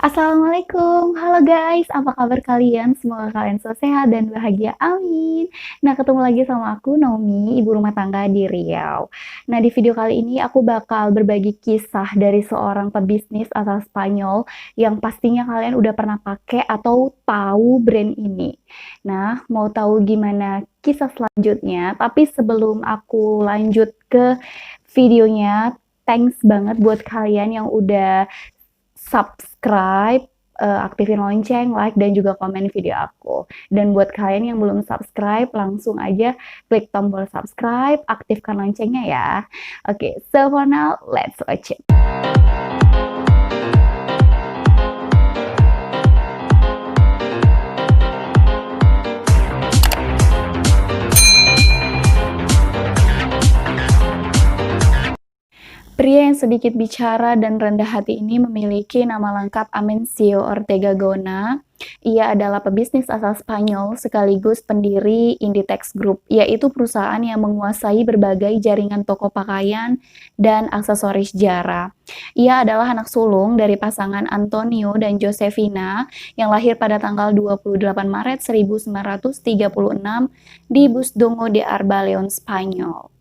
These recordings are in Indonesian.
Assalamualaikum, halo guys, apa kabar kalian? Semoga kalian selalu sehat dan bahagia, amin. Nah, ketemu lagi sama aku Naomi, ibu rumah tangga di Riau. Nah, di video kali ini aku bakal berbagi kisah dari seorang pebisnis asal Spanyol yang pastinya kalian udah pernah pakai atau tahu brand ini. Nah, mau tahu gimana kisah selanjutnya? Tapi sebelum aku lanjut ke videonya, thanks banget buat kalian yang udah subscribe, aktifin lonceng, like, dan juga komen video aku. Dan buat kalian yang belum subscribe, langsung aja klik tombol subscribe, aktifkan loncengnya ya. Oke, so for now, let's watch it. Pria yang sedikit bicara dan rendah hati ini memiliki nama lengkap Amencio Ortega Gona. Ia adalah pebisnis asal Spanyol sekaligus pendiri Inditex Group, yaitu perusahaan yang menguasai berbagai jaringan toko pakaian dan aksesoris Zara. Ia adalah anak sulung dari pasangan Antonio dan Josefina yang lahir pada tanggal 28 Maret 1936 di Busdongo de Arbaleon, Spanyol.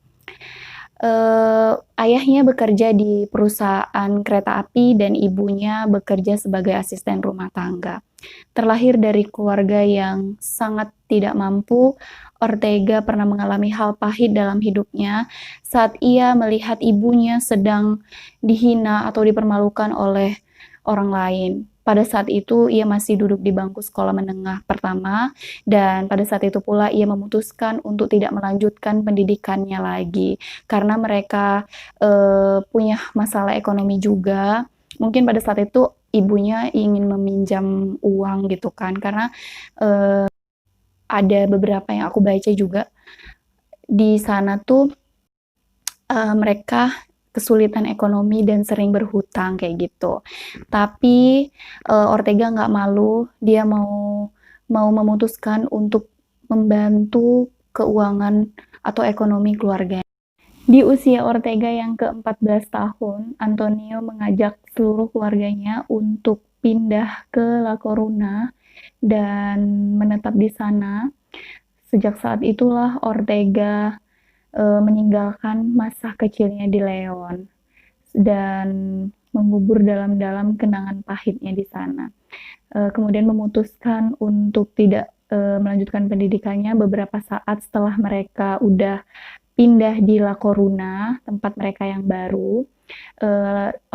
Ayahnya bekerja di perusahaan kereta api dan ibunya bekerja sebagai asisten rumah tangga. Terlahir dari keluarga yang sangat tidak mampu, Ortega pernah mengalami hal pahit dalam hidupnya saat ia melihat ibunya sedang dihina atau dipermalukan oleh orang lain. Pada saat itu ia masih duduk di bangku sekolah menengah pertama dan pada saat itu pula ia memutuskan untuk tidak melanjutkan pendidikannya lagi karena mereka punya masalah ekonomi juga. Mungkin pada saat itu ibunya ingin meminjam uang gitu kan karena ada beberapa yang aku baca juga di sana tuh mereka kesulitan ekonomi dan sering berhutang kayak gitu. Tapi Ortega nggak malu, dia mau memutuskan untuk membantu keuangan atau ekonomi keluarga. Di usia Ortega yang ke-14 tahun, Antonio mengajak seluruh keluarganya untuk pindah ke La Coruna dan menetap di sana. Sejak saat itulah Ortega meninggalkan masa kecilnya di Leon dan mengubur dalam-dalam kenangan pahitnya di sana. Kemudian memutuskan untuk tidak melanjutkan pendidikannya beberapa saat setelah mereka udah pindah di La Coruna, tempat mereka yang baru.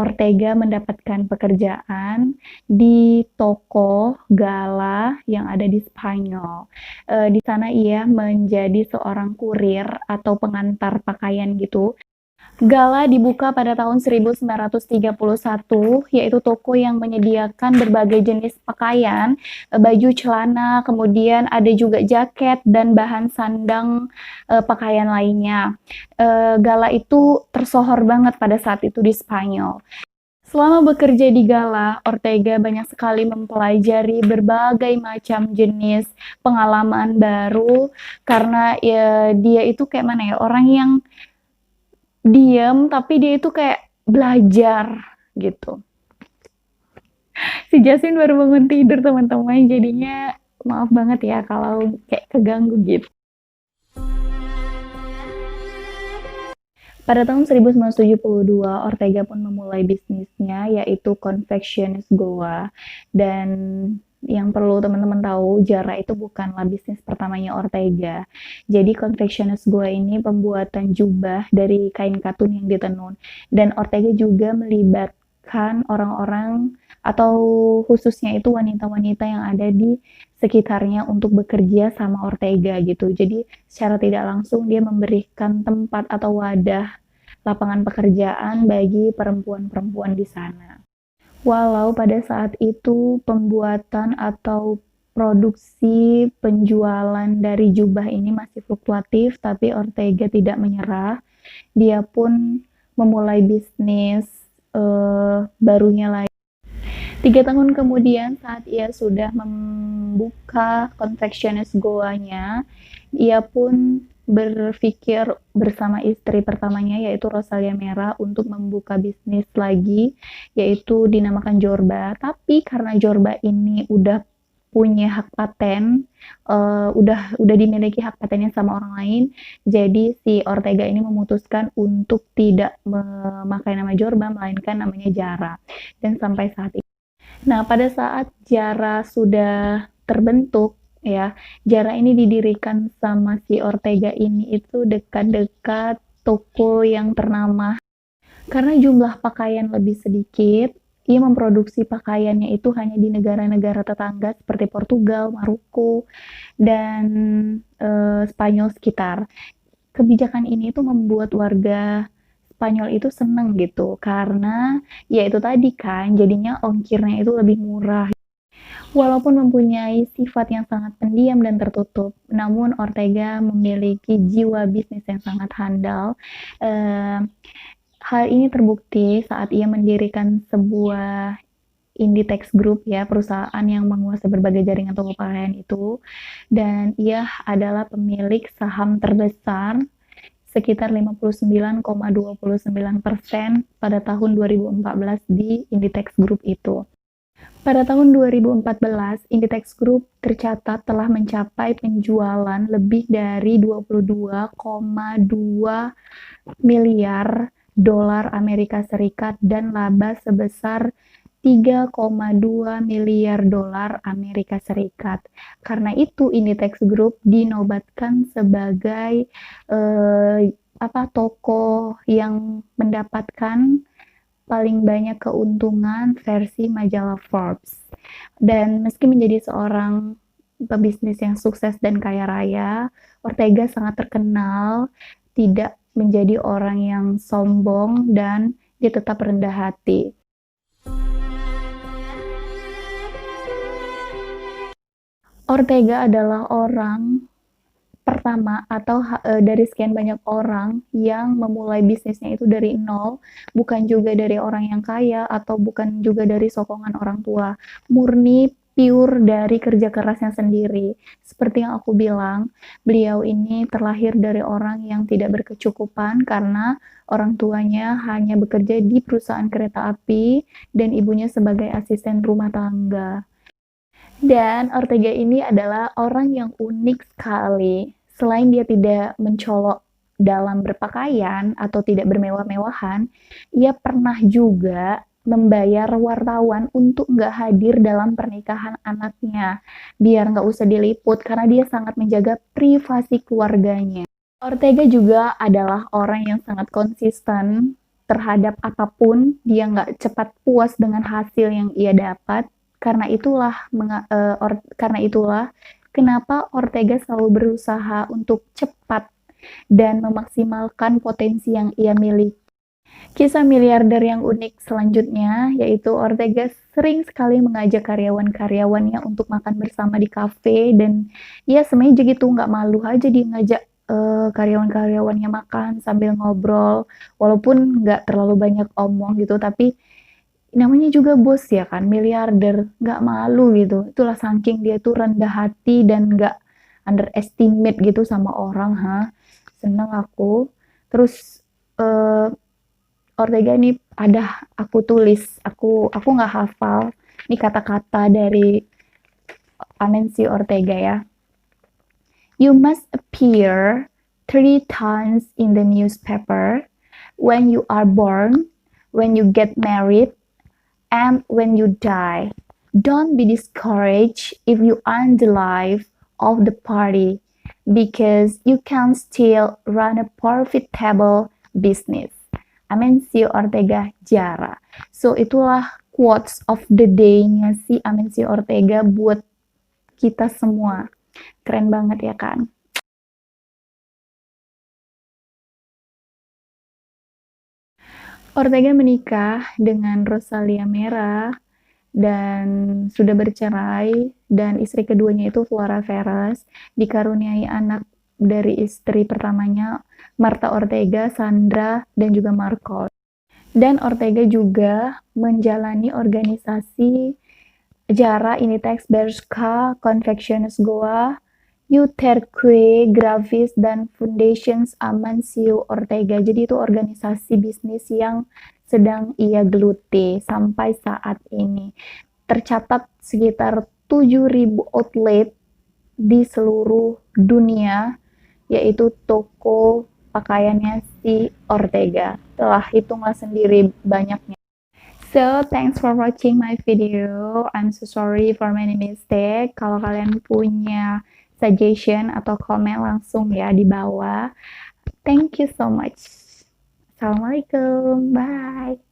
Ortega mendapatkan pekerjaan di toko Gala yang ada di Spanyol. Di sana ia menjadi seorang kurir atau pengantar pakaian gitu. Gala dibuka pada tahun 1931, yaitu toko yang menyediakan berbagai jenis pakaian, baju, celana, kemudian ada juga jaket dan bahan sandang pakaian lainnya. Gala itu tersohor banget pada saat itu di Spanyol. Selama bekerja di Gala, Ortega banyak sekali mempelajari berbagai macam jenis pengalaman baru karena ya dia itu kayak mana ya, orang yang diem tapi dia itu kayak belajar gitu. Si Jasmine baru bangun tidur teman-teman, jadinya maaf banget ya kalau kayak keganggu gitu. Pada tahun 1972, Ortega pun memulai bisnisnya yaitu Confecciones Goa. Dan yang perlu teman-teman tahu, Zara itu bukanlah bisnis pertamanya Ortega. Jadi Confecciones Goa ini pembuatan jubah dari kain katun yang ditenun. Dan Ortega juga melibatkan orang-orang atau khususnya itu wanita-wanita yang ada di sekitarnya untuk bekerja sama Ortega gitu. Jadi secara tidak langsung dia memberikan tempat atau wadah lapangan pekerjaan bagi perempuan-perempuan di sana. Walau pada saat itu pembuatan atau produksi penjualan dari jubah ini masih fluktuatif, tapi Ortega tidak menyerah. Dia pun memulai bisnis barunya lagi. 3 tahun kemudian, saat ia sudah membuka Confecciones Goa-nya, ia pun berpikir bersama istri pertamanya yaitu Rosalia Mera untuk membuka bisnis lagi, yaitu dinamakan Jorba. Tapi karena Jorba ini udah punya hak paten, udah dimiliki hak patennya sama orang lain, jadi si Ortega ini memutuskan untuk tidak memakai nama Jorba, melainkan namanya Jara. Dan sampai saat ini. Nah, pada saat Jara sudah terbentuk, ya, Jara ini didirikan sama si Ortega ini itu dekat-dekat toko yang ternama. Karena jumlah pakaian lebih sedikit, ia memproduksi pakaiannya itu hanya di negara-negara tetangga seperti Portugal, Maroko, dan Spanyol sekitar. Kebijakan ini tuh membuat warga Spanyol itu seneng gitu, karena ya itu tadi kan, jadinya ongkirnya itu lebih murah. Walaupun mempunyai sifat yang sangat pendiam dan tertutup, namun Ortega memiliki jiwa bisnis yang sangat handal. Hal ini terbukti saat ia mendirikan sebuah Inditex Group, ya, perusahaan yang menguasai berbagai jaringan toko pakaian itu, dan ia adalah pemilik saham terbesar sekitar 59,29% pada tahun 2014 di Inditex Group itu. Pada tahun 2014, Inditex Group tercatat telah mencapai penjualan lebih dari 22,2 miliar dolar Amerika Serikat dan laba sebesar 3,2 miliar dolar Amerika Serikat. Karena itu Inditex Group dinobatkan sebagai toko yang mendapatkan paling banyak keuntungan versi majalah Forbes. Dan meski menjadi seorang pebisnis yang sukses dan kaya raya, Ortega sangat terkenal tidak menjadi orang yang sombong dan dia tetap rendah hati. Ortega adalah orang pertama atau dari sekian banyak orang yang memulai bisnisnya itu dari nol, bukan juga dari orang yang kaya atau bukan juga dari sokongan orang tua, murni pure dari kerja kerasnya sendiri. Seperti yang aku bilang, beliau ini terlahir dari orang yang tidak berkecukupan karena orang tuanya hanya bekerja di perusahaan kereta api dan ibunya sebagai asisten rumah tangga. Dan Ortega ini adalah orang yang unik sekali. Selain dia tidak mencolok dalam berpakaian atau tidak bermewah-mewahan, ia pernah juga membayar wartawan untuk nggak hadir dalam pernikahan anaknya, biar nggak usah diliput karena dia sangat menjaga privasi keluarganya. Ortega juga adalah orang yang sangat konsisten terhadap apapun, dia nggak cepat puas dengan hasil yang ia dapat. Karena itulah kenapa Ortega selalu berusaha untuk cepat dan memaksimalkan potensi yang ia miliki. Kisah miliarder yang unik selanjutnya yaitu Ortega sering sekali mengajak karyawan-karyawannya untuk makan bersama di kafe, dan ya semenjak itu nggak malu aja dia ngajak karyawan-karyawannya makan sambil ngobrol, walaupun nggak terlalu banyak omong gitu, tapi namanya juga bos ya kan, miliarder, nggak malu gitu. Itulah saking dia tuh rendah hati dan nggak underestimate gitu sama orang, seneng aku. Terus Ortega ini aku tulis, aku nggak hafal ini kata-kata dari Amencio Ortega ya. You must appear 3 times in the newspaper: when you are born, when you get married, and when you die. Don't be discouraged if you aren't the life of the party, because you can still run a profitable business. Amencio Ortega Jara. So itulah quotes of the day-nya si Amencio Ortega buat kita semua. Keren banget ya kan? Ortega menikah dengan Rosalia Mera dan sudah bercerai, dan istri keduanya itu Flora Veras, dikaruniai anak dari istri pertamanya Marta Ortega, Sandra, dan juga Marcos. Dan Ortega juga menjalani organisasi Jara Inditex Bershka Confections Goa Uterque Gravis dan Fundations Amancio Ortega. Jadi itu organisasi bisnis yang sedang ia geluti sampai saat ini. Tercatat sekitar 7.000 outlet di seluruh dunia, yaitu toko pakaiannya si Ortega. Telah hitunglah sendiri banyaknya. So, thanks for watching my video. I'm so sorry for many mistake. Kalau kalian punya suggestion atau komen langsung ya di bawah. Thank you so much. Assalamualaikum. Bye.